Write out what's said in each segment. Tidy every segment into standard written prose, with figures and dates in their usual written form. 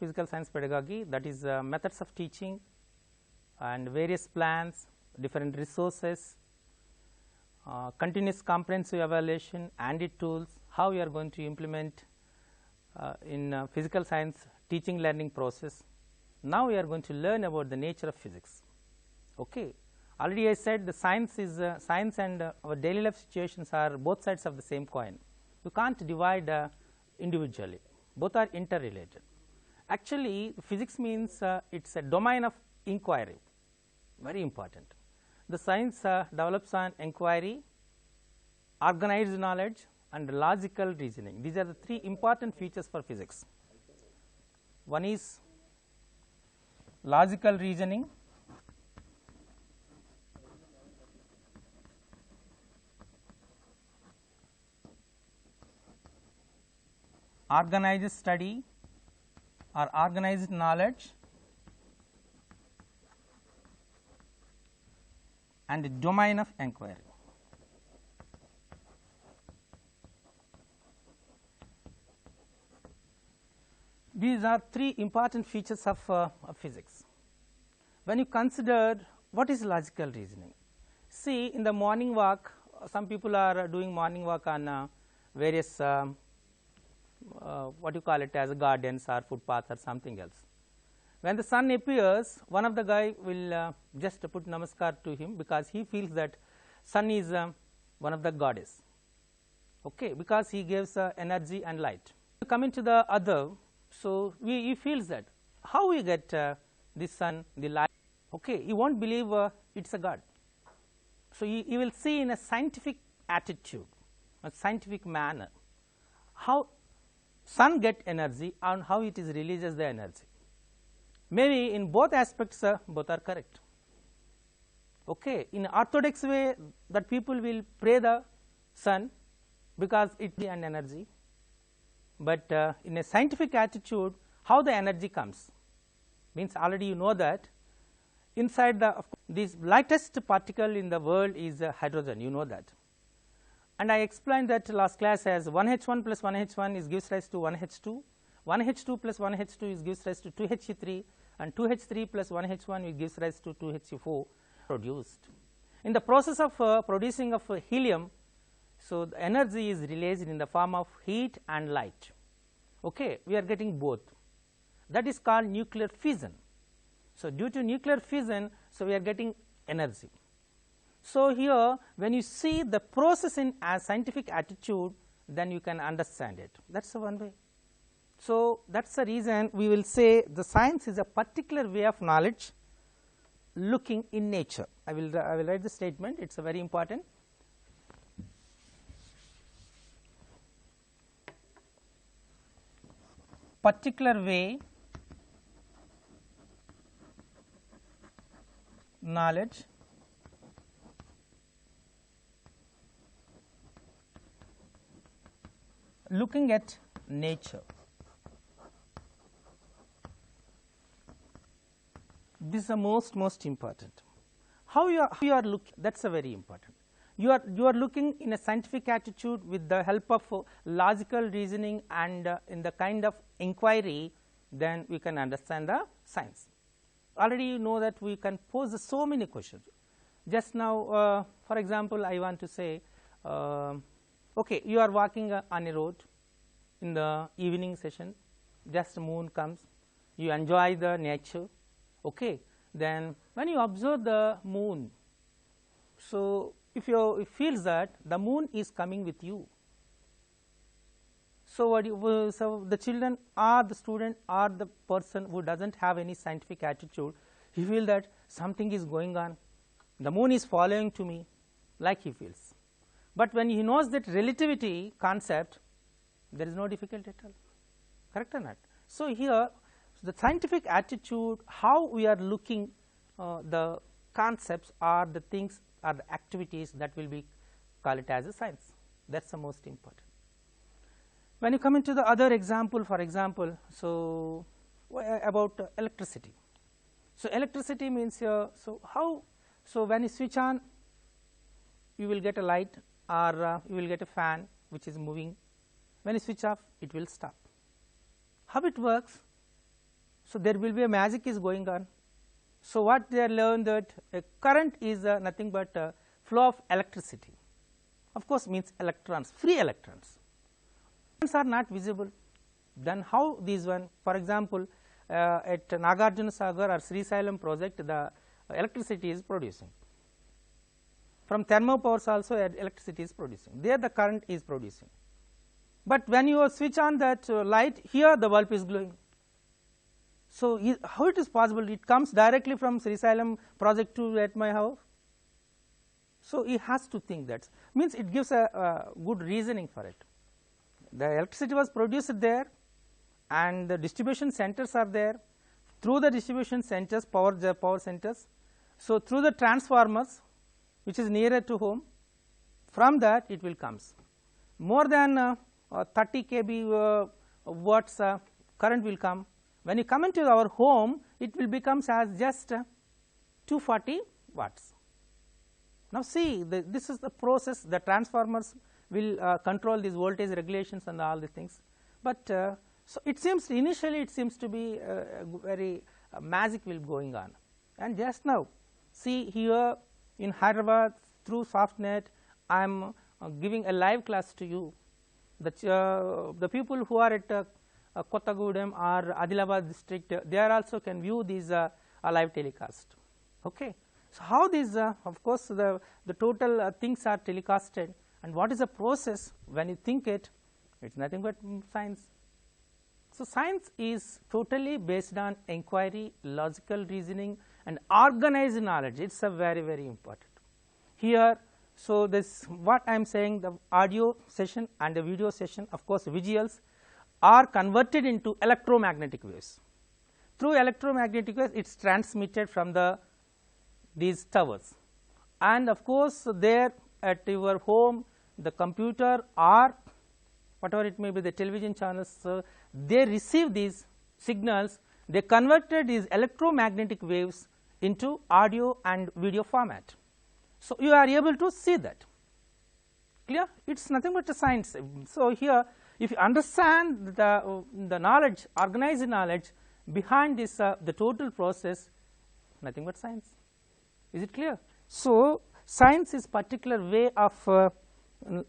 physical science pedagogy, that is methods of teaching and various plans, different resources, continuous comprehensive evaluation and its tools, how we are going to implement in physical science teaching learning process. Now we are going to learn about the nature of physics. Okay. Already I said the science is science and our daily life situations are both sides of the same coin. You can't divide individually, both are interrelated. Actually, physics means it is a domain of inquiry, very important. The science develops on inquiry, organized knowledge and logical reasoning. These are the three important features for physics. One is logical reasoning, organized study or organized knowledge, and the domain of inquiry. These are three important features of physics. When you consider what is logical reasoning, see in the morning walk, some people are doing morning walk on various what you call it as gardens or footpaths or something else. When the sun appears, one of the guy will just put namaskar to him because he feels that sun is one of the goddess, okay, because he gives energy and light. Coming to the other, so he feels that how we get the sun, the light, okay, he won't believe it is a god. So he will see in a scientific attitude, a scientific manner, how sun get energy and how it is releases the energy. Maybe in both aspects both are correct. Okay. In orthodox way, that people will pray the sun because it is an energy, but in a scientific attitude, how the energy comes means already you know that inside the this lightest particle in the world is hydrogen, you know that. And I explained that last class as 1H1 plus 1H1 is gives rise to 1H2, 1H2 plus 1H2 is gives rise to 2He3, and 2H3 plus 1H1 it gives rise to 2He4 produced. In the process of producing of helium, so the energy is released in the form of heat and light. Okay, we are getting both. That is called nuclear fission. So due to nuclear fission, so we are getting energy. So here when you see the process in a scientific attitude, then you can understand it. That is the one way. So that is the reason we will say the science is a particular way of knowledge looking in nature. I will write the statement, it is a very important. Particular way knowledge looking at nature. This is the most important. How you are looking, that is a very important. You are looking in a scientific attitude with the help of logical reasoning and in the kind of inquiry, then we can understand the science. Already you know that we can pose so many questions. Just now for example, I want to say okay, you are walking on a road in the evening session, just moon comes, you enjoy the nature, okay. Then when you observe the moon, so if you feels that the moon is coming with you, so so the children or the student or the person who doesn't have any scientific attitude, he feels that something is going on, the moon is following to me, like he feels. But when he knows that relativity concept, there is no difficulty at all, correct or not? So here the scientific attitude, how we are looking the concepts or the things or the activities, that will be call it as a science. That is the most important. When you come into the other example, for example, so about electricity. So electricity means so how, so when you switch on, you will get a light or you will get a fan which is moving. When you switch off, it will stop. How it works? So, there will be a magic is going on. So, what they learned that a current is nothing but a flow of electricity, of course means electrons, free electrons. Electrons are not visible, then how these one, for example, at Nagarjuna Sagar or Srisailam project, the electricity is producing. From thermal powers also electricity is producing, there the current is producing. But when you switch on that light, here the bulb is glowing. So, how it is possible? It comes directly from Srisailam project to at my house. So, he has to think that, means it gives a good reasoning for it. The electricity was produced there and the distribution centers are there. Through the distribution centers, power centers, so through the transformers which is nearer to home, from that it will comes. More than 30 kb watts current will come. When you come into our home, it will becomes as just 240 watts. Now, see this is the process, the transformers will control these voltage regulations and all the things, but so it seems initially it seems to be very magic will going on. And just now see here in Hyderabad through SoftNet, I am giving a live class to you. The people who are at 𝗂𝗽𝗱𝗁𝗃 or Adilabad district, they are also can view these live telecast. Okay. So, how these of course, the total things are telecasted, and what is the process when you think it is nothing but science. So, science is totally based on inquiry, logical reasoning and organized knowledge. It is a very, very important here. So, this what I am saying, the audio session and the video session, of course, visuals are converted into electromagnetic waves. Through electromagnetic waves, it is transmitted from these towers, and of course, there at your home, the computer or whatever it may be, the television channels, they receive these signals, they converted these electromagnetic waves into audio and video format. So, you are able to see that, clear? It is nothing but a science. So, here if you understand the knowledge, organized knowledge behind this the total process, nothing but science. Is it clear? So, science is particular way of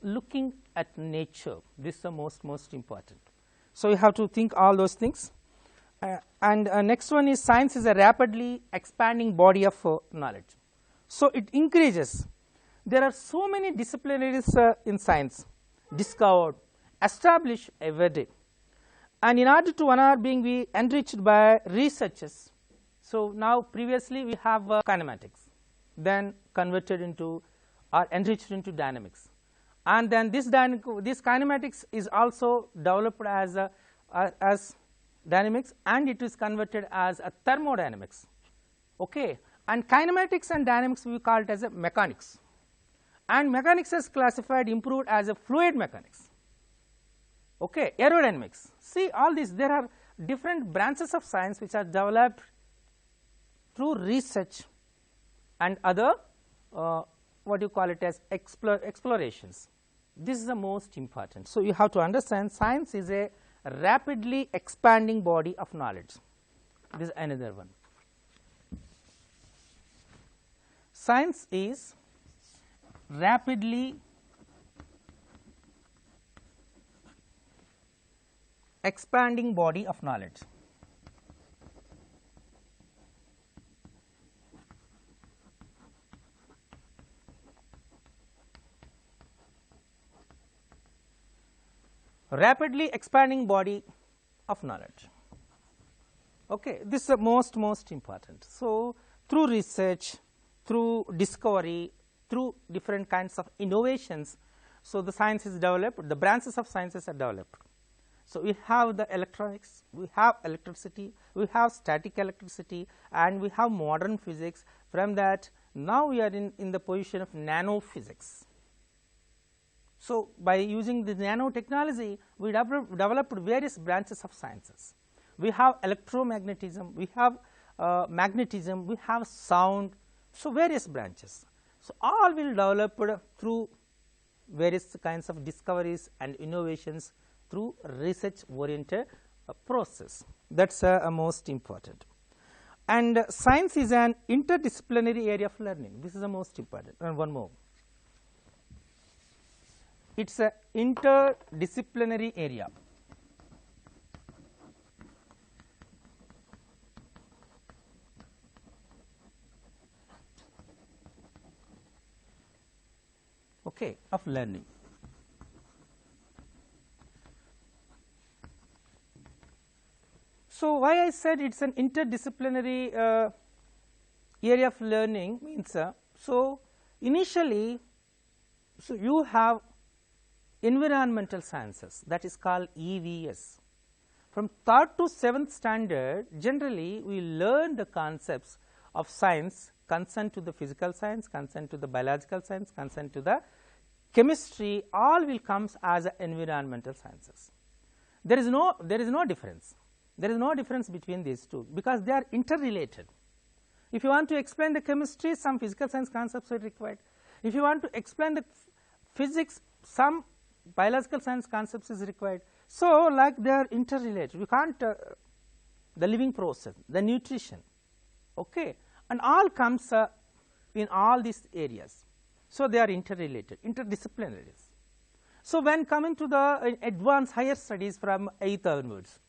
looking at nature. This is the most important. So, you have to think all those things. And next one is science is a rapidly expanding body of knowledge. So, it increases. There are so many disciplinaries in science discovered, established every day, and in order to honor being we enriched by researches. So, now previously we have kinematics, then converted into or enriched into dynamics, and then this kinematics is also developed as dynamics, and it is converted as a thermodynamics. Okay. And kinematics and dynamics we call it as a mechanics, and mechanics is classified improved as a fluid mechanics. Okay. Aerodynamics, see all these, there are different branches of science which are developed through research and other what you call it as explorations. This is the most important. So, you have to understand science is a rapidly expanding body of knowledge. This is another one. Science is rapidly expanding body of knowledge. Rapidly expanding body of knowledge. Okay. This is the most important. So, through research, through discovery, through different kinds of innovations, so the science is developed, the branches of sciences are developed. So, we have the electronics, we have electricity, we have static electricity, and we have modern physics. From that, now we are in the position of nanophysics. So, by using the nanotechnology, we developed various branches of sciences. We have electromagnetism, we have magnetism, we have sound, so various branches. So, all will develop through various kinds of discoveries and innovations through research oriented process. That is most important. And science is an interdisciplinary area of learning. This is the most important. And one more, it is a interdisciplinary area. Okay, of learning. So, why I said it is an interdisciplinary area of learning means, so initially, so you have environmental sciences, that is called EVS. From 3rd to 7th standard, generally we learn the concepts of science concerned to the physical science, concerned to the biological science, concerned to the chemistry, all will comes as environmental sciences. There is no difference. There is no difference between these two, because they are interrelated. If you want to explain the chemistry, some physical science concepts are required. If you want to explain the physics, some biological science concepts is required. So, like they are interrelated. You can't the living process, the nutrition, okay, and all comes in all these areas. So, they are interrelated, interdisciplinary. So, when coming to the advanced higher studies from 8th onwards,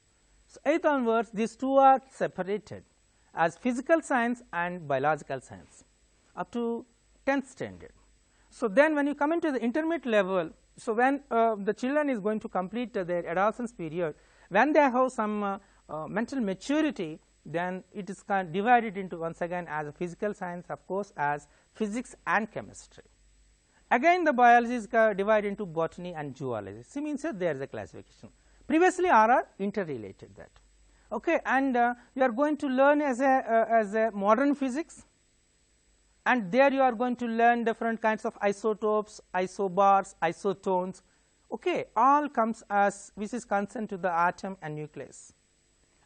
so 8th onwards, these two are separated as physical science and biological science up to 10th standard. So, then when you come into the intermediate level, so when the children is going to complete their adolescence period, when they have some mental maturity, then it is divided into once again as a physical science, of course, as physics and chemistry. Again the biology is divided into botany and zoology. See, means that there is a classification. Previously are interrelated that, okay, and you are going to learn as a modern physics, and there you are going to learn different kinds of isotopes, isobars, isotones, okay, all comes as which is concerned to the atom and nucleus.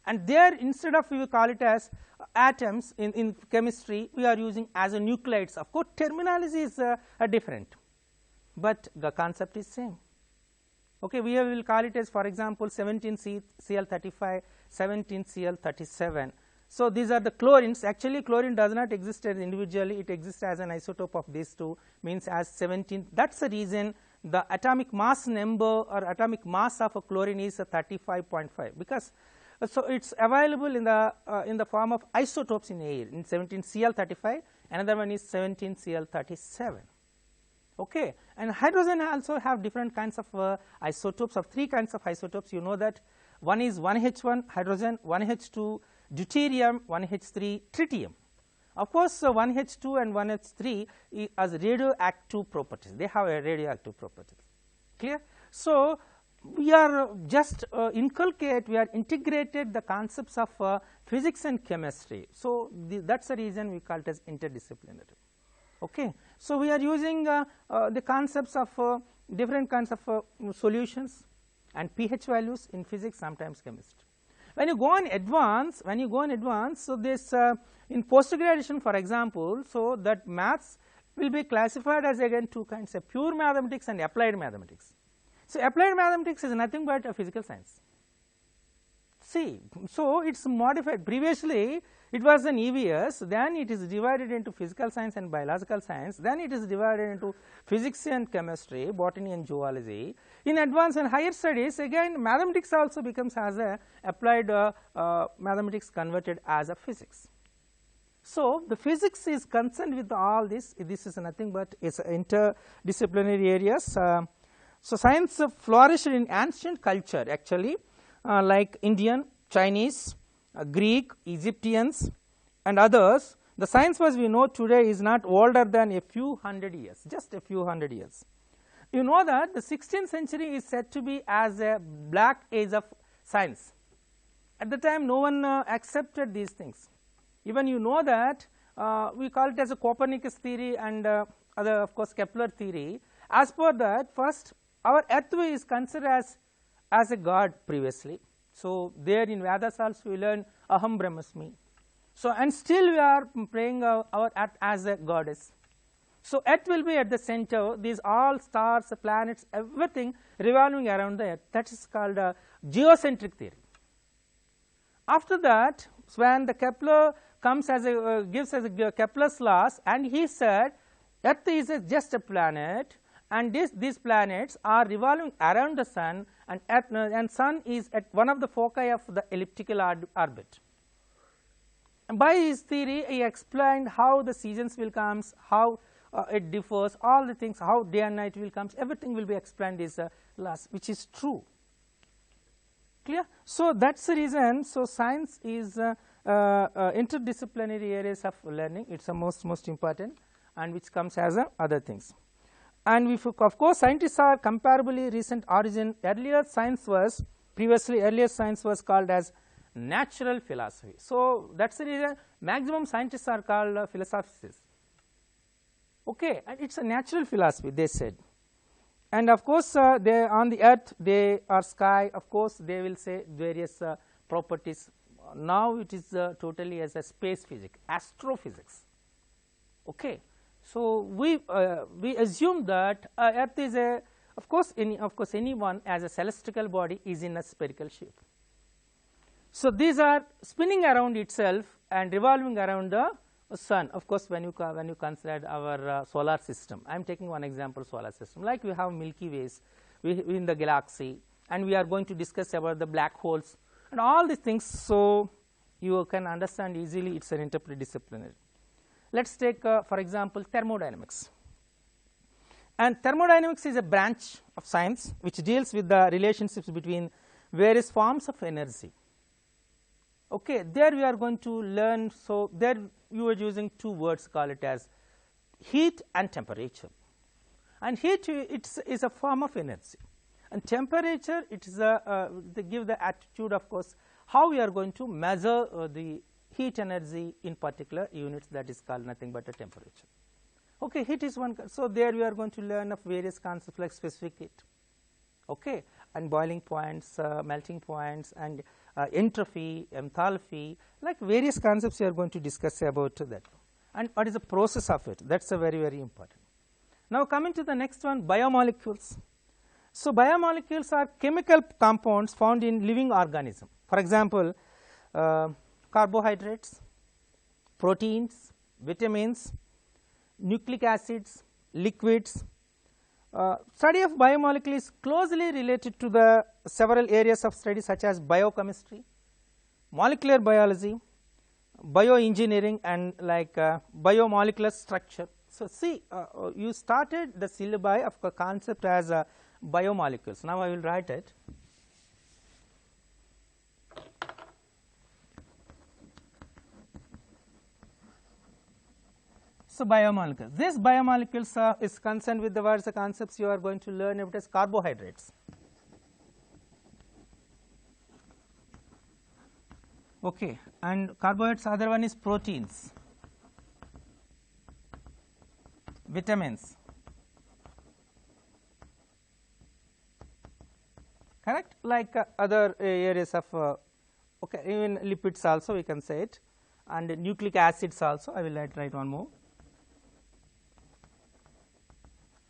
And there, instead of we call it as atoms in chemistry, we are using as a nucleides. Of course, terminology is different, but the concept is same. Okay, we will call it as, for example, 17Cl35, 17Cl37. So, these are the chlorines. Actually, chlorine does not exist as individually, it exists as an isotope of these two, means as 17. That is the reason the atomic mass number or atomic mass of a chlorine is 35.5, because so it is available in the form of isotopes in air, in 17Cl35, another one is 17Cl37. Okay. And hydrogen also have different kinds of isotopes, of 3 kinds of isotopes. You know that one is 1H1 hydrogen, 1H2 deuterium, 1H3 tritium. Of course, 1H2 and 1H3 as radioactive properties, they have a radioactive properties, clear. So, we are just we are integrated the concepts of physics and chemistry. So, that is the reason we call it as interdisciplinary. Okay. So, we are using the concepts of different kinds of solutions and pH values in physics, sometimes chemistry. When you go on advance, so this in post graduation, for example, so that maths will be classified as again 2 kinds of pure mathematics and applied mathematics. So, applied mathematics is nothing but a physical science. See, so it is modified. Previously it was an EVS, then it is divided into physical science and biological science, then it is divided into physics and chemistry, botany and zoology. In advanced and higher studies, again mathematics also becomes as a applied mathematics converted as a physics. So, the physics is concerned with all this. This is nothing but is interdisciplinary areas. So, science flourished in ancient culture actually, like Indian, Chinese, Greek, Egyptians and others. The science as we know today is not older than a few hundred years, just a few hundred years. You know that the 16th century is said to be as a black age of science. At the time no one accepted these things. Even you know that we call it as a Copernicus theory and other, of course, Kepler theory. As per that, first our earth is considered as a god previously. So, there in Vedas also we learn Aham Brahmasmi. So, and still we are praying our earth as a goddess. So, earth will be at the center, these all stars, planets, everything revolving around the earth. That is called geocentric theory. after that, when the Kepler comes as a gives as a Kepler's laws, and he said Earth is just a planet, and these planets are revolving around the sun, and sun is at one of the foci of the elliptical orbit. And by his theory, he explained how the seasons will come, how it differs, all the things, how day and night will come, everything will be explained is laws, which is true. Clear? So that's the reason. So science is interdisciplinary areas of learning. It's the most important, and which comes as other things. And if of course scientists are comparably recent origin. Earlier science was called as natural philosophy. So that's the reason maximum scientists are called philosophicists. Okay, and it's a natural philosophy, they said. And of course they on the earth, they are sky, of course they will say various properties. Now it is totally as a space physics, astrophysics. Okay, so we assume that earth is a, of course anyone as a celestial body is in a spherical shape. So these are spinning around itself and revolving around the sun. Of course when you consider our solar system, I am taking one example, solar system, like we have Milky Ways in the galaxy, and we are going to discuss about the black holes and all these things. So you can understand easily it's an interdisciplinary. Let's take for example thermodynamics. And thermodynamics is a branch of science which deals with the relationships between various forms of energy. Okay, there we are going to learn. So there you are using two words, call it as heat and temperature. And heat is a form of energy, and temperature it is they give the attitude, of course, how we are going to measure the heat energy in particular units, that is called nothing but a temperature. Okay, heat is one. So there we are going to learn of various concepts like specific heat, okay, and boiling points, melting points, and entropy, enthalpy, like various concepts we are going to discuss about that, and what is the process of it. That's a very important. Now coming to the next one, biomolecules. So biomolecules are chemical compounds found in living organism. For example, carbohydrates, proteins, vitamins, nucleic acids, liquids. Study of biomolecule is closely related to the several areas of study such as biochemistry, molecular biology, bioengineering, and like biomolecular structure. So see, you started the syllabi of a concept as biomolecules. Now I will write it. So biomolecules. This biomolecules is concerned with the words, the concepts you are going to learn about as carbohydrates. Okay, and carbohydrates, other one is proteins, vitamins, correct, like other areas of okay, even lipids also we can say it, and nucleic acids also. I will write one more.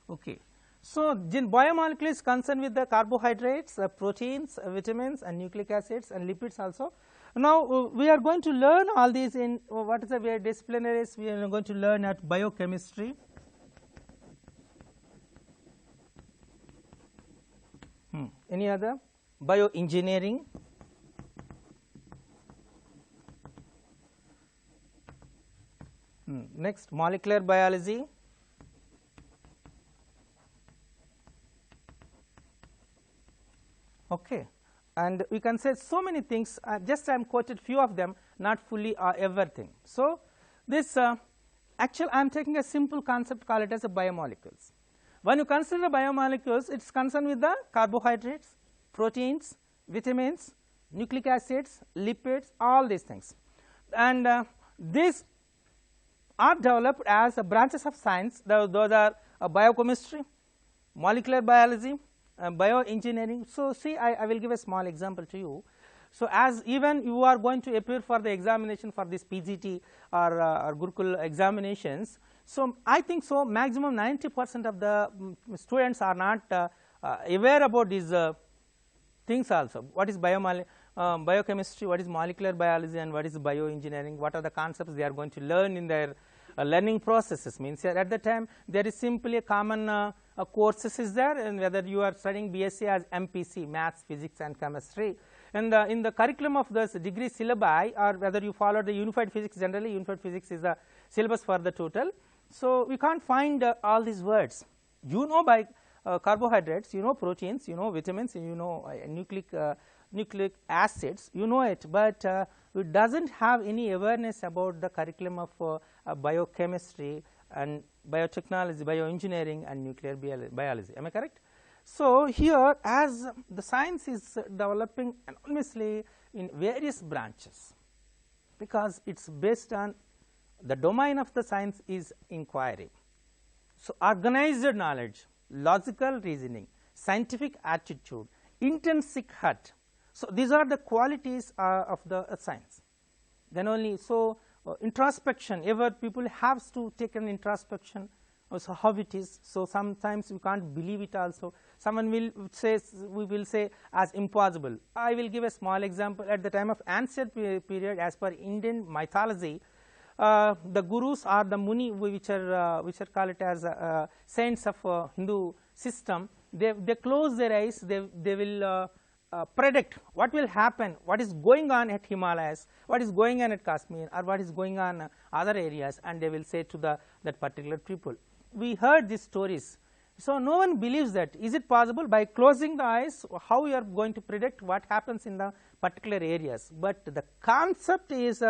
Okay. So biomolecule is concerned with the carbohydrates, proteins, vitamins, and nucleic acids, and lipids also. Now we are going to learn all these in what is the way disciplinaries. We are going to learn at biochemistry, any other, bioengineering, next molecular biology, okay, and we can say so many things. Just I am quoted few of them, not fully everything. So this actually I am taking a simple concept, call it as a biomolecules. When you consider biomolecules, it's concerned with the carbohydrates, proteins, vitamins, nucleic acids, lipids, all these things, and these are developed as branches of science. Those are biochemistry, molecular biology, bioengineering. So see, I will give a small example to you. So as even you are going to appear for the examination for this PGT or Gurukula examinations, so I think so maximum 90% of the students are not aware about these things also. What is biochemistry, what is molecular biology, and what is bioengineering, what are the concepts they are going to learn in their learning processes. Means at the time there is simply a common courses is there, and whether you are studying BSc as MPC, maths, physics and chemistry, and in the curriculum of this degree syllabi, or whether you follow the unified physics, generally unified physics is the syllabus for the total. So we can't find all these words. You know by carbohydrates, you know proteins, you know vitamins, you know nucleic acids, you know it, but it doesn't have any awareness about the curriculum of biochemistry and biotechnology, bioengineering and nuclear biology. Am I correct? So here, as the science is developing enormously in various branches, because it's based on the domain of the science is inquiry. So organized knowledge, logical reasoning, scientific attitude, intrinsic heart. So these are the qualities of the science. Then only so introspection, ever people have to take an introspection, also how it is. So sometimes we can't believe it also. Someone will say, we will say as impossible. I will give a small example. At the time of ancient period, as per Indian mythology, the gurus or the muni, which are called it as saints of Hindu system, they close their eyes, they will predict what will happen, what is going on at Himalayas, what is going on at Kashmir, or what is going on other areas, and they will say to that particular people. We heard these stories. So no one believes that. Is it possible by closing the eyes, how you are going to predict what happens in the particular areas? But the concept is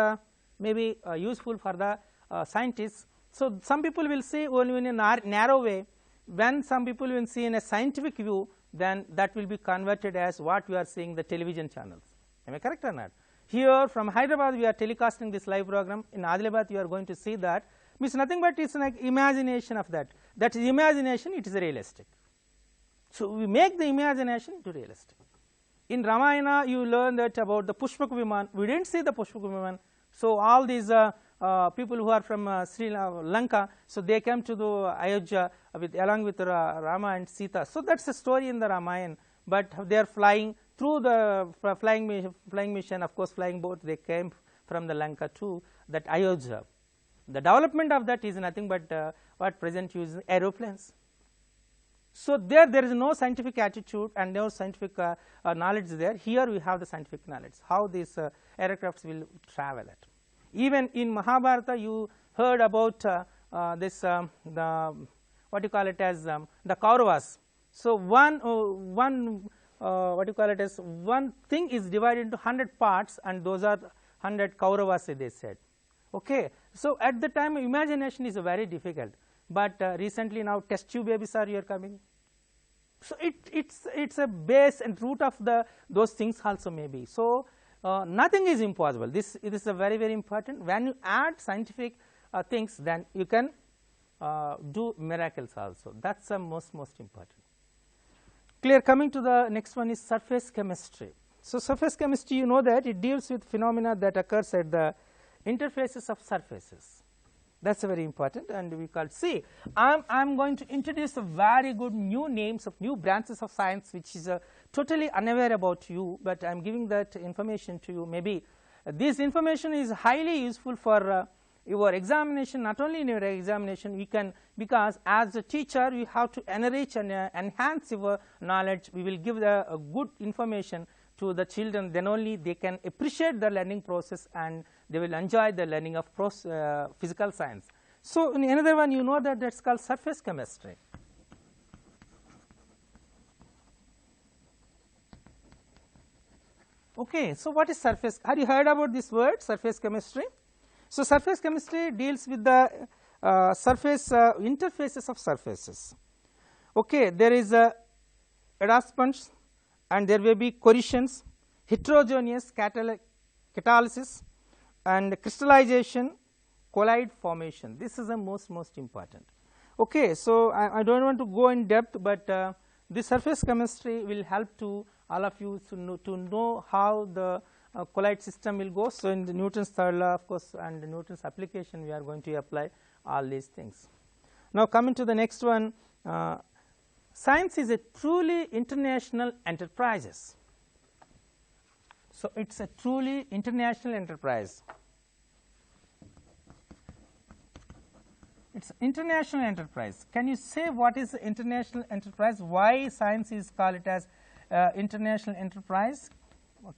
maybe useful for the scientists. So some people will see only in a narrow way. When some people will see in a scientific view, then that will be converted as what we are seeing the television channels. Am I correct or not? Here from Hyderabad we are telecasting this live program. In Adilabad you are going to see that. Means nothing but it's like imagination of that. That is imagination, it is realistic. So we make the imagination to realistic. In Ramayana you learn that about the Pushpak Viman. We didn't see the Pushpak Viman. So all these people who are from Sri Lanka, so they came to the Ayodhya along with Rama and Sita. So that's a story in the Ramayana. But they are flying through the flying mission, of course flying boat, they came from the Lanka to that Ayodhya. The development of that is nothing but what present using aeroplanes. So there is no scientific attitude and no scientific knowledge there. Here we have the scientific knowledge, how these aircrafts will travel at. Even in Mahabharata you heard about this the what you call it as the Kauravas. So one what you call it as one thing is divided into 100 parts, and those are 100 Kauravas, they said. Okay. So at the time imagination is very difficult, but recently now test tube babies are here coming. So it's a base and root of those things also maybe. So nothing is impossible. This is a very important. When you add scientific things, then you can do miracles also. That's the most important. Clear. Coming to the next one is surface chemistry. So surface chemistry, you know that it deals with phenomena that occurs at the interfaces of surfaces. That's very important, and we call see. I'm going to introduce a very good new names of new branches of science, which is totally unaware about you, but I'm giving that information to you. Maybe this information is highly useful for your examination. Not only in your examination, you can, because as a teacher you have to enrich and enhance your knowledge. We will give the good information to the children, then only they can appreciate the learning process and they will enjoy the learning of physical science. So in another one, you know that that's called surface chemistry. Okay, so what is surface? Have you heard about this word, surface chemistry? So surface chemistry deals with the surface interfaces of surfaces. Okay, there is adsorbents, and there will be cohesions, heterogeneous catalysis, and crystallization, colloid formation. This is the most important. Okay, so I don't want to go in depth, but this surface chemistry will help to all of you to know how the colloid system will go. So in the Newton's third law, of course, and the Newton's application, we are going to apply all these things. Now coming to the next one. Science is a truly international enterprise. So, it is a truly international enterprise. It is international enterprise. Can you say what is international enterprise? Why science is called it as international enterprise?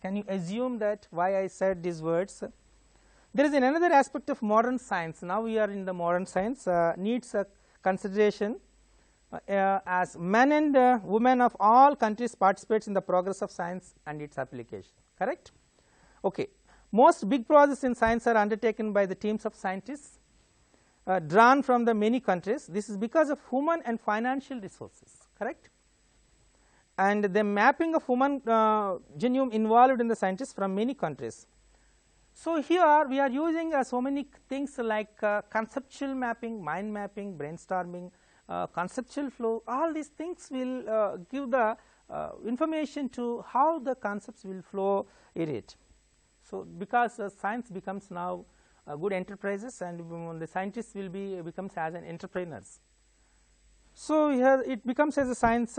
Can you assume that why I said these words? There is another aspect of modern science. Now we are in the modern science needs a consideration as men and women of all countries participates in the progress of science and its application. Correct? Okay. Most big projects in science are undertaken by the teams of scientists drawn from the many countries. This is because of human and financial resources. Correct? And the mapping of human genome involved in the scientists from many countries. So, here we are using so many things like conceptual mapping, mind mapping, brainstorming, conceptual flow. All these things will give the information to how the concepts will flow in it. So, because science becomes now good enterprises, and the scientists will becomes as an entrepreneurs. So, here it becomes as a science.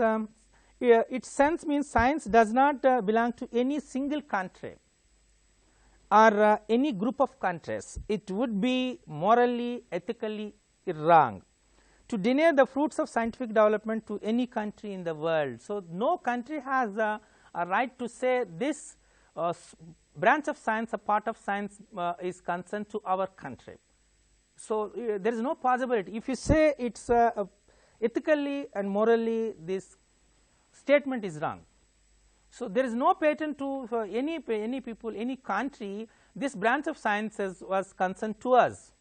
Its sense means science does not belong to any single country or any group of countries. It would be morally, ethically wrong to deny the fruits of scientific development to any country in the world. So, no country has a right to say this branch of science, a part of science is concerned to our country. So, there is no possibility. If you say it is ethically and morally, this statement is wrong. So, there is no patent to any people, any country, this branch of sciences was concerned to us.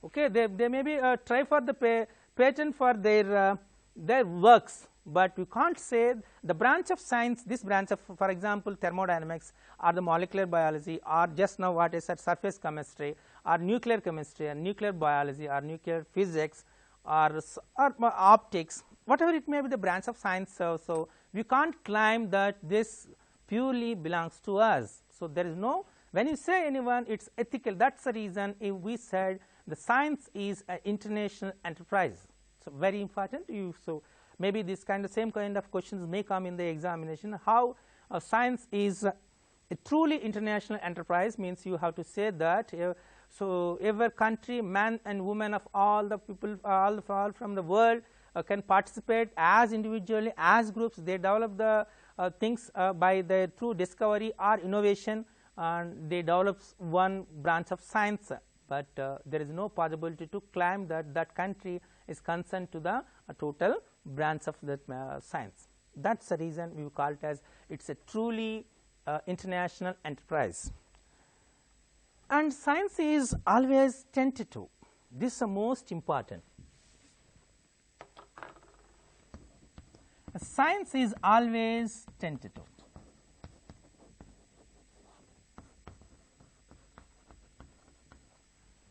Okay, they may be try for the patent for their works, but you can't say the branch of science, this branch of, for example, thermodynamics or the molecular biology, or just now what I said, surface chemistry or nuclear chemistry or nuclear biology or nuclear physics or optics, whatever it may be the branch of science. So, we can't claim that this purely belongs to us. So, there is no, when you say anyone it is ethical, that is the reason we said the science is an international enterprise. So, very important. So, maybe this same kind of questions may come in the examination. How science is a truly international enterprise means you have to say that. So, every country, man and woman of all the people, all from the world can participate as individually, as groups. They develop the things by the through discovery or innovation, and they develop one branch of science, but there is no possibility to claim that that country is concerned to the total branch of that science. That is the reason we call it as it is a truly international enterprise. And science is always tentative. This is the most important. Science is always tentative.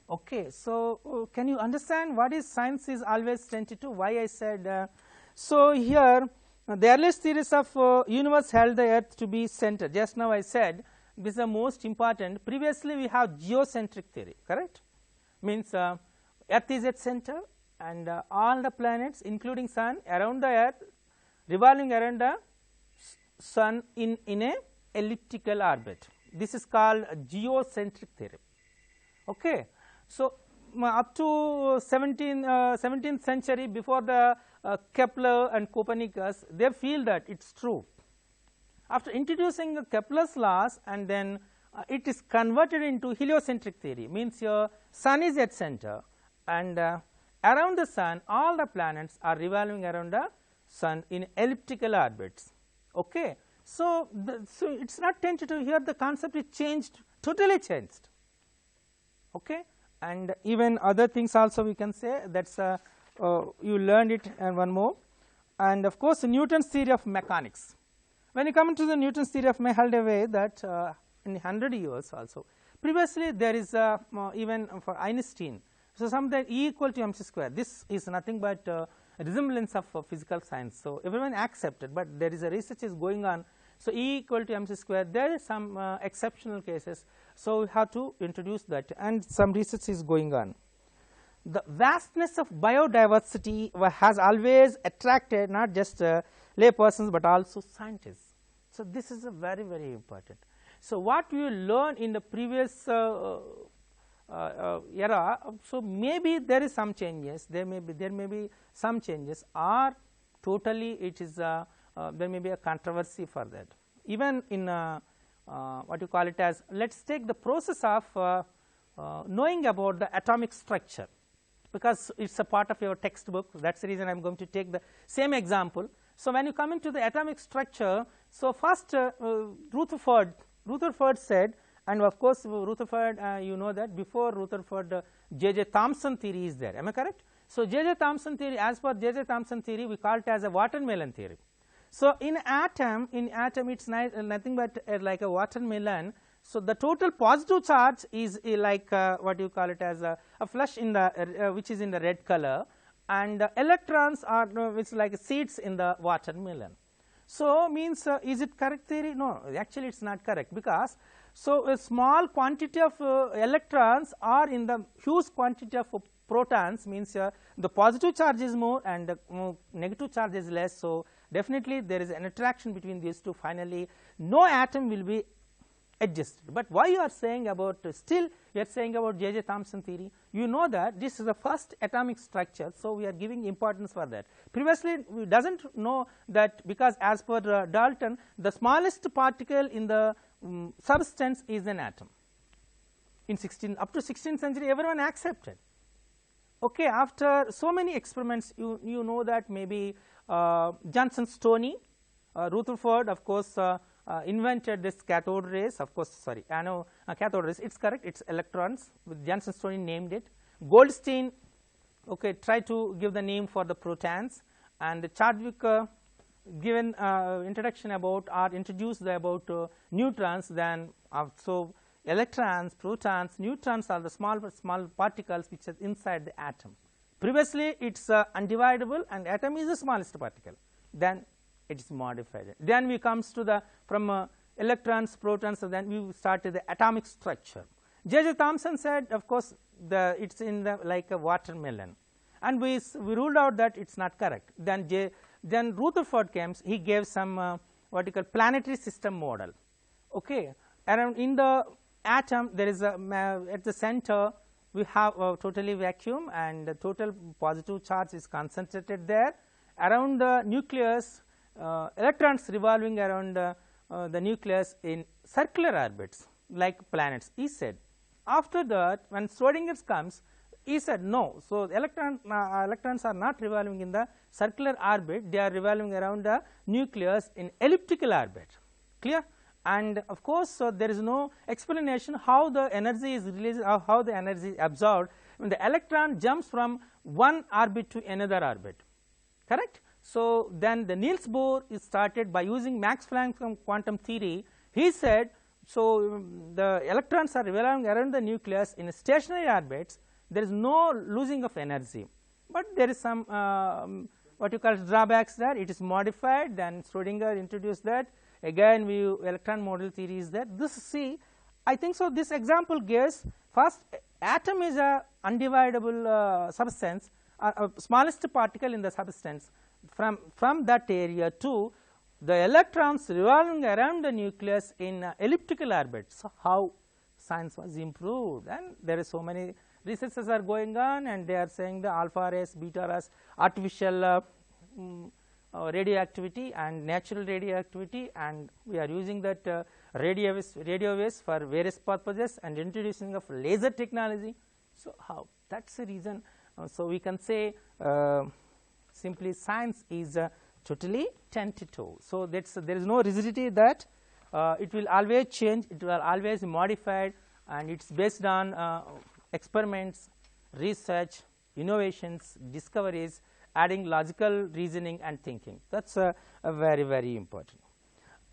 Okay, so can you understand what is science is always tentative? Why I said so here the earliest theories of universe held the earth to be center. Just now I said this is the most important. Previously we have geocentric theory, correct? Means earth is at center and all the planets including sun around the earth revolving around the sun in a elliptical orbit. This is called a geocentric theory. Okay. So, up to 17th century, before the Kepler and Copernicus, they feel that it is true. After introducing Kepler's laws, and then it is converted into heliocentric theory, means your sun is at center and around the sun all the planets are revolving around the sun in elliptical orbits. Okay. So, so it is not tentative here, the concept is changed, totally changed. Okay. And even other things also we can say, that is you learned it, and one more. And of course, Newton's theory of mechanics. When you come into the Newton's theory of held away that in 100 years also. Previously there is even for Einstein. So, something E equal to mc square, this is nothing but resemblance of physical science. So, everyone accepted, but there is a research is going on. So, E equal to mc square, there is some exceptional cases. So, we have to introduce that, and some research is going on. The vastness of biodiversity has always attracted not just lay persons, but also scientists. So, this is a very, very important. So, what we learned in the previous era, so maybe there is some changes, there may be some changes, or totally it is there may be a controversy for that. Even in what you call it as, let us take the process of knowing about the atomic structure, because it is a part of your textbook. That is the reason I am going to take the same example. So, when you come into the atomic structure, so first Rutherford said, and of course, Rutherford you know that before Rutherford 𝗳𝗧 𝗺𝗏 theory is there, am I correct? So, 𝗳𝗧 𝗺𝗏 theory, as per 𝗳𝗧 𝗺𝗏 theory, we call it as a watermelon theory. So, in atom it is nothing but like a watermelon. So, the total positive charge is like what you call it as a flush in the which is in the red color, and the electrons are which like seeds in the watermelon. So, means is it correct theory? No, actually it is not correct, because so a small quantity of electrons are in the huge quantity of protons, means the positive charge is more and the negative charge is less. So, definitely there is an interaction between these two. Finally, no atom will be adjusted. But why you are saying about still you are saying about 𝗳𝗧 𝗺𝗏 theory? You know that this is the first atomic structure, so we are giving importance for that. Previously we does not know that, because as per Dalton, the smallest particle in the substance is an atom. In up to 16th century everyone accepted. Okay, after so many experiments, you know that maybe Johnson Stoney, Rutherford of course invented this cathode rays, of course sorry cathode rays, it is correct, it is electrons, Johnson Stoney named it. Goldstein okay tried to give the name for the protons, and Chadwick given introduction about or introduced about neutrons. Then so electrons, protons, neutrons are the small particles which are inside the atom. Previously it is undividable and atom is the smallest particle, then it is modified. Then we comes to the from electrons, protons, so then we started the atomic structure. 𝗳𝗧 𝗺𝗏 said, of course it is in the like a watermelon, and we ruled out that it is not correct. Then Rutherford came, he gave some what you call planetary system model. Okay, around in the atom there is a at the center we have a totally vacuum, and the total positive charge is concentrated there. Around the nucleus, electrons revolving around the nucleus in circular orbits like planets, he said. After that, when Schrodinger comes, he said no. So, electrons are not revolving in the circular orbit, they are revolving around the nucleus in elliptical orbit. Clear? And of course, so there is no explanation how the energy is released or how the energy is absorbed when the electron jumps from one orbit to another orbit. Correct? So, then the Niels Bohr is started by using Max Planck quantum theory. He said, so the electrons are revolving around the nucleus in stationary orbits, there is no losing of energy, but there is some what you call drawbacks there. It is modified, then Schrodinger introduced that. Again we electron model theory is that. This see, I think so this example gives first atom is a undividable substance, smallest particle in the substance. From that area to the electrons revolving around the nucleus in elliptical orbit. So, how science was improved, and there are so many researches are going on, and they are saying the alpha rays, beta rays, artificial radioactivity and natural radioactivity, and we are using that radio waves for various purposes and introducing of laser technology. So, how that is the reason. So, we can say simply science is totally tentative. So, that is there is no rigidity that it will always change, it will always modified, and it is based on experiments, research, innovations, discoveries, adding logical reasoning and thinking. That is very, very important.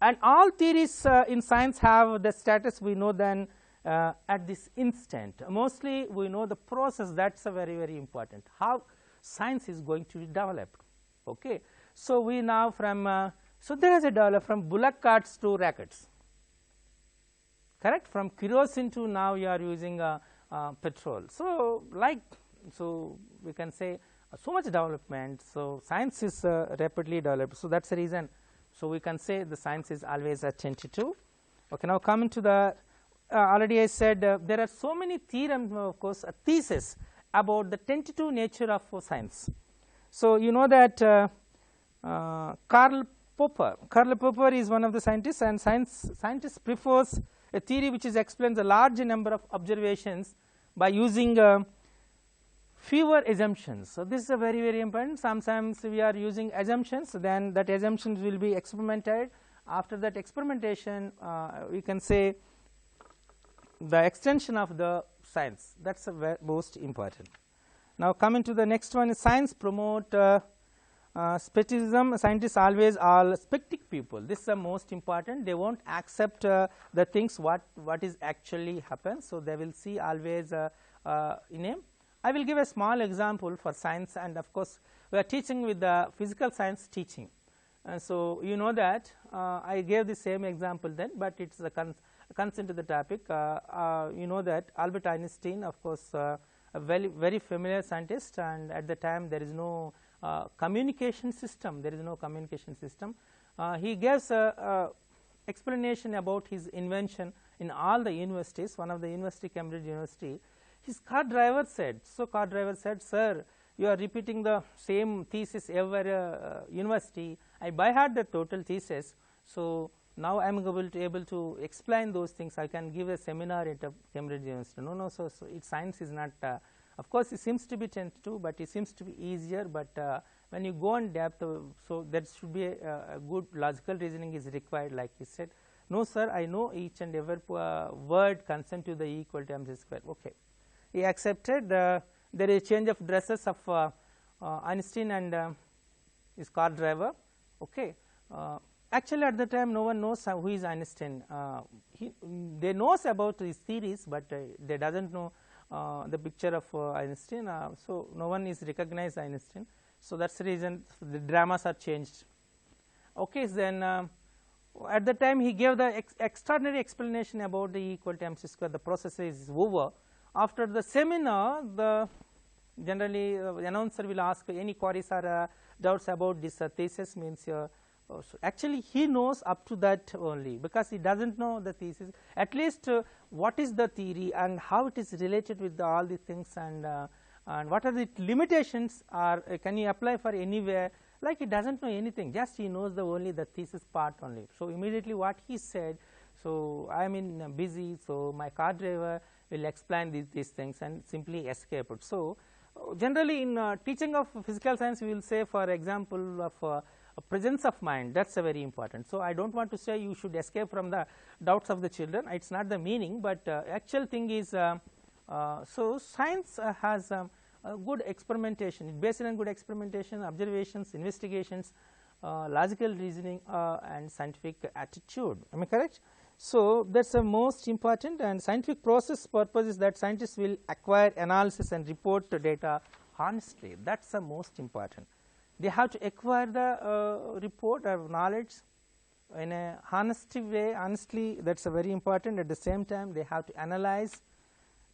And all theories in science have the status we know then at this instant. Mostly we know the process, that is very, very important, how science is going to be developed. Okay. So, we now from so there is a development from bullock carts to rockets, correct, from kerosene to now you are using petrol. So, like so we can say so much development. So, science is rapidly developed. So, that is the reason. So, we can say the science is always tentative. Okay, now coming to the already I said there are so many theorems, of course, a thesis about the tentative nature of science. So you know that Karl Popper is one of the scientists, and scientists prefers a theory which explains a large number of observations by using fewer assumptions. So this is a very important. Sometimes we are using assumptions, then that assumptions will be experimented. After that experimentation, we can say the extension of the science. That's the most important. Now coming to the next one is science promote skepticism. Scientists always are skeptic people. This is the most important. They won't accept the things what is actually happens. So they will see always in a. I will give a small example for science, and of course we are teaching with the physical science teaching. So you know that I gave the same example then, but it's a consent to the topic. You know that Albert Einstein, of course, a very familiar scientist, and at the time there is no communication system. There is no communication system. He gives a explanation about his invention in all the universities. One of the university, Cambridge University, his car driver said. So car driver said, "Sir, you are repeating the same thesis every university. I by heart the total thesis. So now I am able to explain those things. I can give a seminar at Cambridge University." No. So science is not. Of course, it seems to be tentative, but it seems to be easier. But when you go in depth, so there should be a good logical reasoning is required. Like he said, "No, sir, I know each and every word consent to the E equal to mc square." Okay, he accepted. There is change of dresses of Einstein and his car driver. Okay. Actually, at the time, no one knows who is Einstein. They knows about his theories, but they doesn't know the picture of Einstein. So no one is recognized Einstein. So that's the reason the dramas are changed. Okay, then at the time he gave the extraordinary explanation about the E equal to mc square. The process is over. After the seminar, the generally announcer will ask any queries or doubts about this thesis. Means so actually he knows up to that only, because he doesn't know the thesis. At least what is the theory and how it is related with all the things, and what are the limitations, or can you apply for anywhere. Like he doesn't know anything, just he knows only the thesis part only. So immediately what he said, so I am busy, so my car driver will explain these things, and simply escape it. So generally in teaching of physical science, we will say, for example, of presence of mind. That's very important. So I don't want to say you should escape from the doubts of the children. It's not the meaning, but actual thing is so science has a good experimentation. It's based on good experimentation, observations, investigations, logical reasoning, and scientific attitude. Am I correct? So that's the most important, and scientific process purpose is that scientists will acquire, analysis, and report the data honestly. That's the most important. They have to acquire the report or knowledge in a honest way. Honestly, that's a very important. At the same time, they have to analyze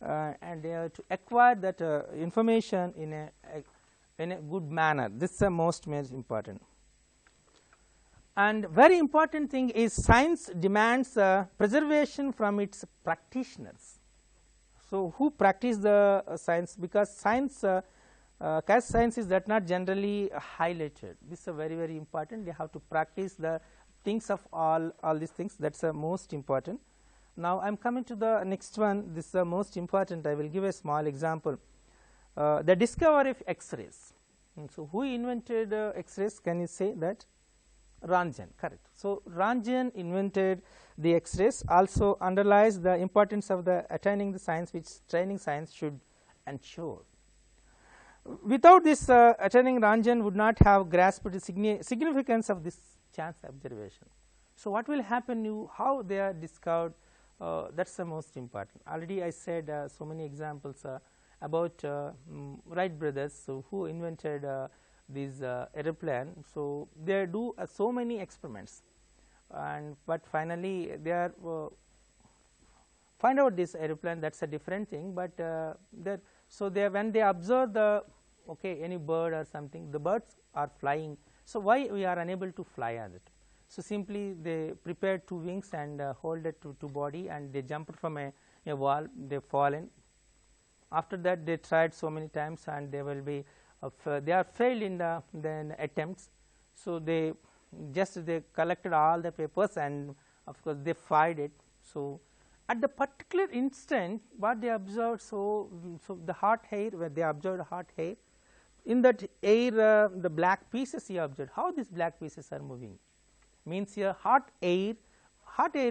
and they have to acquire that information in a good manner. This is the most important. And very important thing is science demands preservation from its practitioners. So who practice the science? Because science, caste science is that not generally highlighted. This is a very important. They have to practice the things of all these things. That's the most important. Now I am coming to the next one. This is the most important. I will give a small example. The discovery of X-rays. So who invented X-rays? Can you say that? Röntgen, correct. So Röntgen invented the X-rays. Also underlies the importance of the attaining the science which training science should ensure. Without this attaining, Röntgen would not have grasped the significance of this chance observation. So what will happen? How they are discovered? That's the most important. Already I said so many examples about Wright brothers, so who invented this aeroplane. So they do so many experiments, but finally they are find out this aeroplane. That's a different thing. But so when they observe any bird or something, the birds are flying. So why we are unable to fly on it? So, simply they prepare two wings and hold it to body, and they jumped from a wall, they fallen. After that they tried so many times, and they will be they are failed in the attempts. So, they collected all the papers, and of course they fired it. So, at the particular instant what they observed, so the hot air, where they observed hot air, in that air the black pieces he observed. How these black pieces are moving? Means here hot air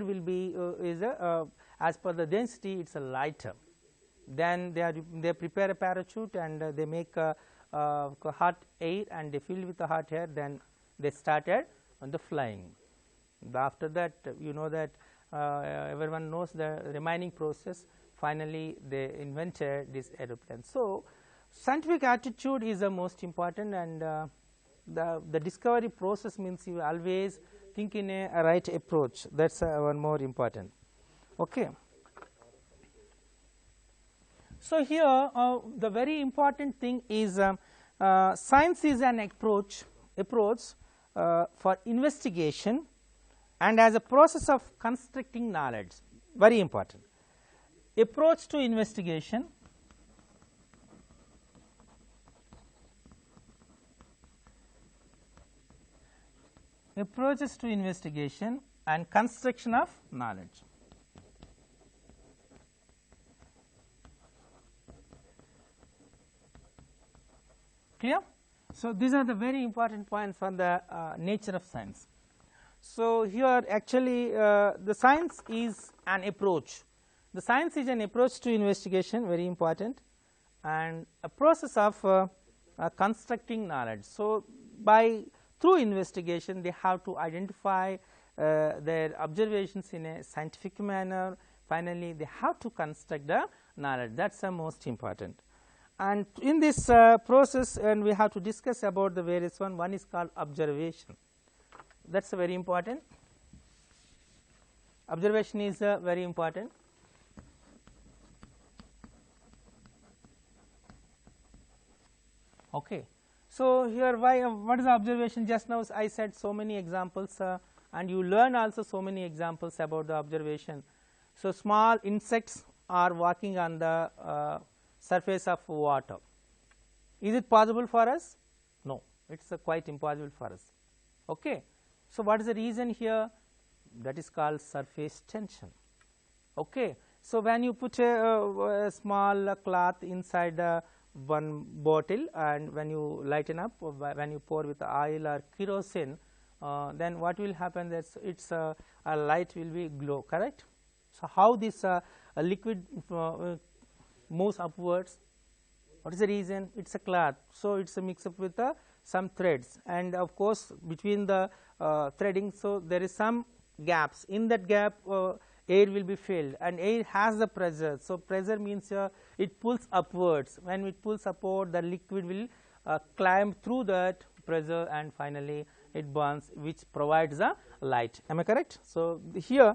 will be is a as per the density, it is a lighter. Then they prepare a parachute, and they make hot air, and they fill with the hot air. Then they started on the flying. After that, you know that everyone knows the remaining process. Finally, they invented this aeroplane. So, scientific attitude is the most important, and the discovery process means you always think in a right approach. That is one more important. Okay. So, here the very important thing is science is an approach for investigation and as a process of constructing knowledge. Very important. Approach to investigation, approaches to investigation and construction of knowledge. Clear? So, these are the very important points for the nature of science. So, here actually the science is an approach. The science is an approach to investigation, very important, and a process of constructing knowledge. So, through investigation they have to identify their observations in a scientific manner. Finally, they have to construct the knowledge. That is the most important. And in this process, and we have to discuss about the various one. One is called observation. That is very important. Observation is very important. Okay. So, here what is the observation? Just now I said so many examples, and you learn also so many examples about the observation. So, small insects are walking on the surface of water. Is it possible for us? No, it is quite impossible for us. Okay. So, what is the reason here? That is called surface tension. Okay. So, when you put a small cloth inside one bottle, and when you lighten up, when you pour with oil or kerosene, then what will happen? That its a light will be glow, correct? So, how this liquid moves upwards? What is the reason? It is a cloth. So, it is a mix up with some threads, and of course, between the threading, so there is some gaps. In that gap air will be filled, and air has the pressure. So, pressure means it pulls upwards. When it pulls upward, the liquid will climb through that pressure, and finally it burns, which provides the light. Am I correct? So, here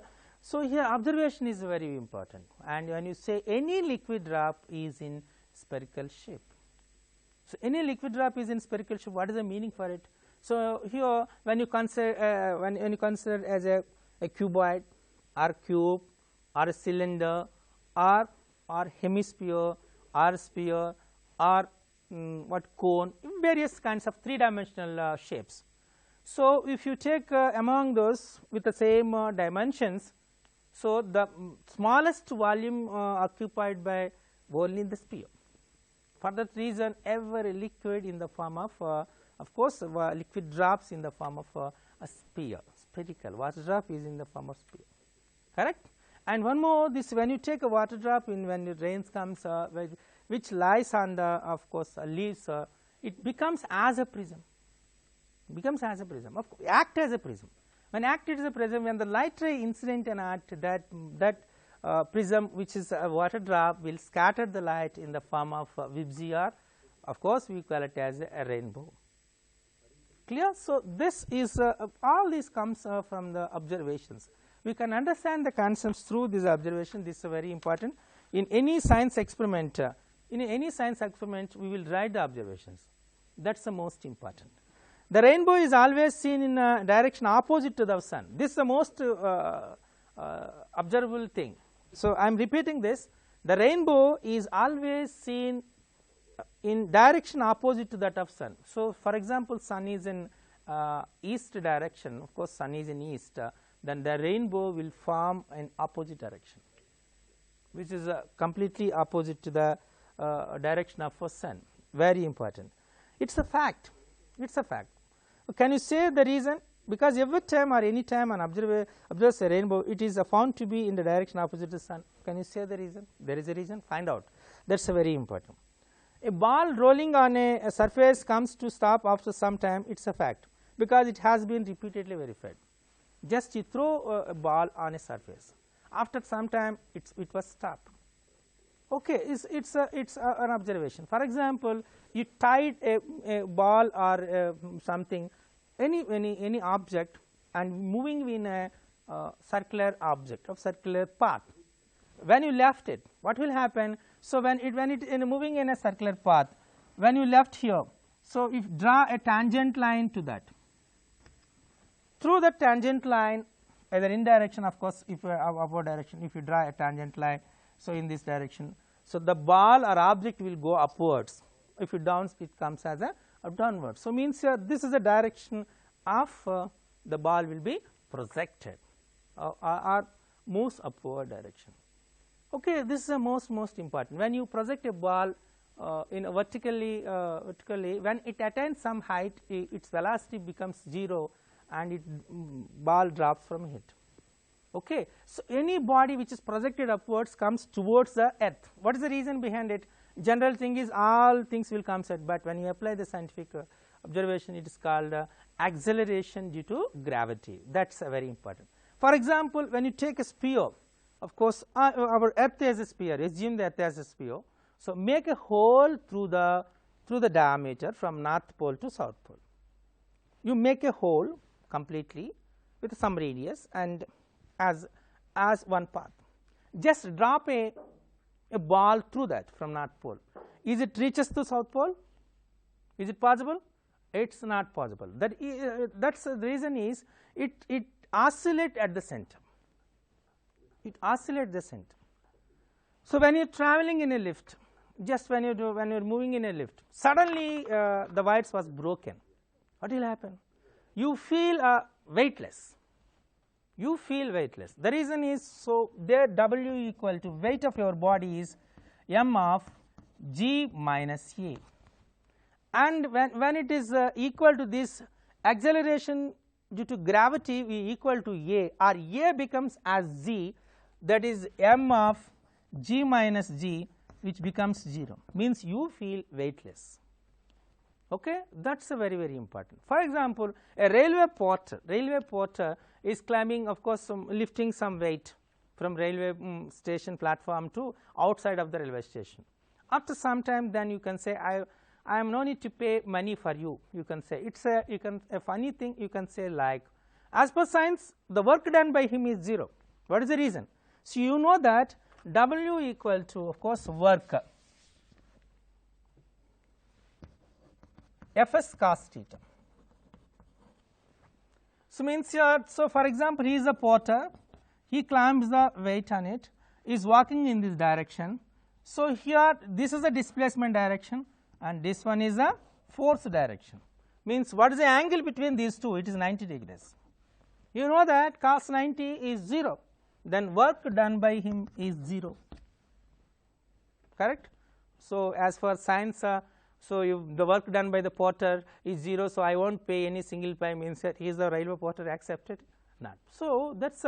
observation is very important, and when you say any liquid drop is in spherical shape. So, any liquid drop is in spherical shape. What is the meaning for it? So, here when you consider when you consider as a cuboid or cube or a cylinder or hemisphere or sphere or cone, various kinds of three-dimensional shapes. So, if you take among those with the same dimensions, so the smallest volume occupied by only the sphere. For that reason, every liquid in the form of course, liquid drops in the form of a sphere, spherical. Water drop is in the form of sphere, correct? And one more, this when you take a water drop in when the rains comes, which lies on the of course leaves, it becomes as a prism. Becomes as a prism. Act as a prism. When acted as a prism, when the light ray incident and at that prism, which is a water drop, will scatter the light in the form of 𝗹𝗓, or of course, we call it as a rainbow. Clear? So, this is all this comes from the observations. We can understand the concepts through this observation. This is very important. In any science experiment, we will write the observations. That is the most important. the rainbow is always seen in a direction opposite to the sun. This is the most observable thing. So, I am repeating this, the rainbow is always seen in direction opposite to that of sun. So, for example, sun is in east direction, of course, sun is in east, then the rainbow will form in opposite direction, which is completely opposite to the direction of a sun. Very important. It is a fact. It is a fact. Can you say the reason? Because every time or any time an observer observes a rainbow, it is found to be in the direction opposite to the sun. Can you say the reason? There is a reason. Find out. That is very important. A ball rolling on a surface comes to stop after some time. It is a fact, because it has been repeatedly verified. Just you throw a ball on a surface, after some time it was stopped. Okay, it's an observation. For example, you tied a ball or something, any object, and moving in a circular object of circular path. When you left it, what will happen? So, when it is moving in a circular path, when you left here, so if draw a tangent line to that, through the tangent line, either in direction, of course, if upward direction, if you draw a tangent line, so in this direction, so the ball or object will go upwards. If you down, it comes as a downward. So, means this is the direction of the ball will be projected or moves upward direction. Okay, this is the most important. When you project a ball in a vertically, when it attains some height, its velocity becomes 0 and ball drops from it. Okay. So, any body which is projected upwards comes towards the earth. What is the reason behind it? General thing is all things will come set, but when you apply the scientific observation, it is called acceleration due to gravity. That is very important. For example, when you take a sphere, of course, our earth has a sphere, assume the earth has a sphere. So, make a hole through the diameter from north pole to south pole. You make a hole completely with some radius and as one path. Just drop a ball through that from north pole. Is it reaches to south pole? Is it possible? It is not possible. That's the reason is it oscillates at the center. It oscillates the center. So, when you are traveling in a lift, just when you are moving in a lift, suddenly the wires was broken. What will happen? You feel weightless. You feel weightless. The reason is, so there W equal to weight of your body is m of g minus a, and when it is equal to this acceleration due to gravity we equal to a, or a becomes as z, that is m of g minus g, which becomes 0, means you feel weightless. Okay, that is very important. For example, a railway porter is climbing, of course, lifting some weight from railway station platform to outside of the railway station. After some time, then you can say, I am no need to pay money for you. You can say it's a funny thing. You can say like, as per science, the work done by him is 0. What is the reason? So, you know that W equal to, of course, work Fs cos theta. So, means here, so for example, he is a porter, he climbs the weight on it, is walking in this direction. So, here this is the displacement direction and this one is the force direction, means what is the angle between these two? It is 90 degrees. You know that cos 90 is 0, then work done by him is 0, correct. So, as for science, so if the work done by the porter is 0, so I won't pay any single pay, means that he is the railway porter, accepted? Not. So, that is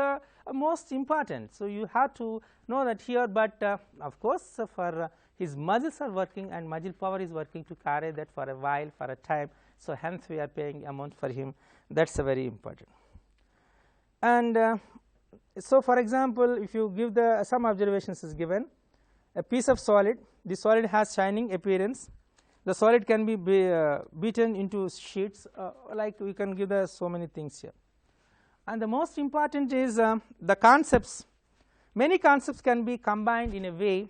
most important. So, you have to know that here, but of course, for his muscles are working and muscle power is working to carry that for a while, for a time. So, hence we are paying amount for him, that is very important. And so, for example, if you give some observations is given, a piece of solid, the solid has shining appearance. The solid can be beaten into sheets, like we can give so many things here. And the most important is the concepts. Many concepts can be combined in a way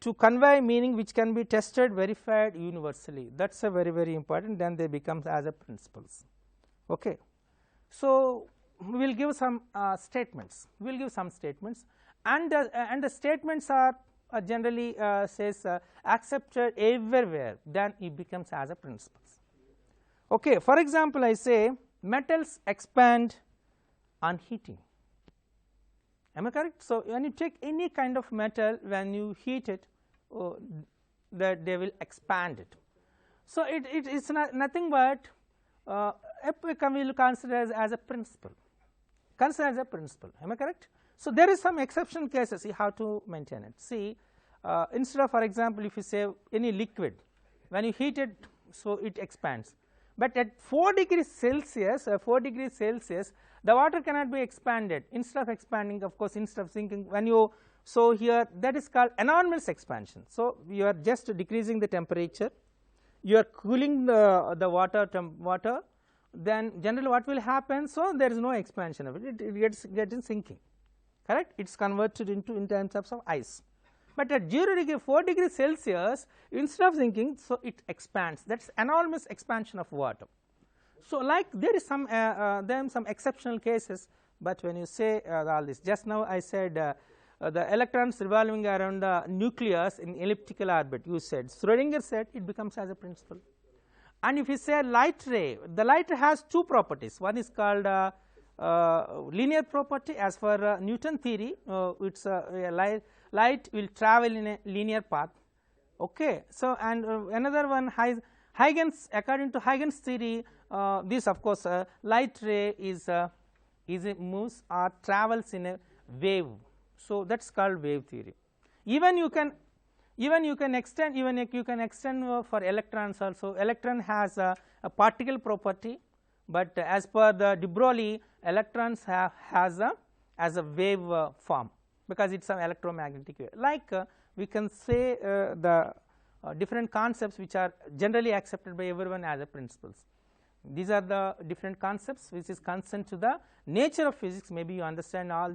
to convey meaning which can be tested, verified universally. That is a very important, then they become as a principles. Okay. So, we will give some statements, we will give some statements, and the statements are generally says accepted everywhere, then it becomes as a principles. Okay. For example, I say metals expand on heating. Am I correct? So, when you take any kind of metal, when you heat it, that they will expand it. So, it is nothing but we will consider as a principle, consider as a principle. Am I correct? So, there is some exception cases, you have to maintain it. See, instead of, for example, if you say any liquid, when you heat it, so it expands, but at 4 degrees Celsius, the water cannot be expanded. Instead of expanding, of course, instead of sinking, when you, so here that is called enormous expansion. So, you are just decreasing the temperature, you are cooling the water, then generally what will happen? So, there is no expansion of it, it gets sinking, correct, it is converted into in terms of ice. But at 4 degrees Celsius, instead of sinking, so it expands, that is enormous expansion of water. So, like there is some then some exceptional cases, but when you say all this, just now I said the electrons revolving around the nucleus in elliptical orbit, you said, Schrodinger said it becomes as a principle. And if you say light ray, the light has two properties, one is called linear property, as per Newton theory, it is light will travel in a linear path. Okay. So, and another one Huygens, according to Huygens theory, this of course light ray is moves or travels in a wave. So, that is called wave theory. Even you can extend, for electrons also. Electron has a particle property, but as per the de Broglie, electrons has a wave form, because it is an electromagnetic wave. Like we can say the different concepts which are generally accepted by everyone as a principles. These are the different concepts which is concerned to the nature of physics. Maybe you understand all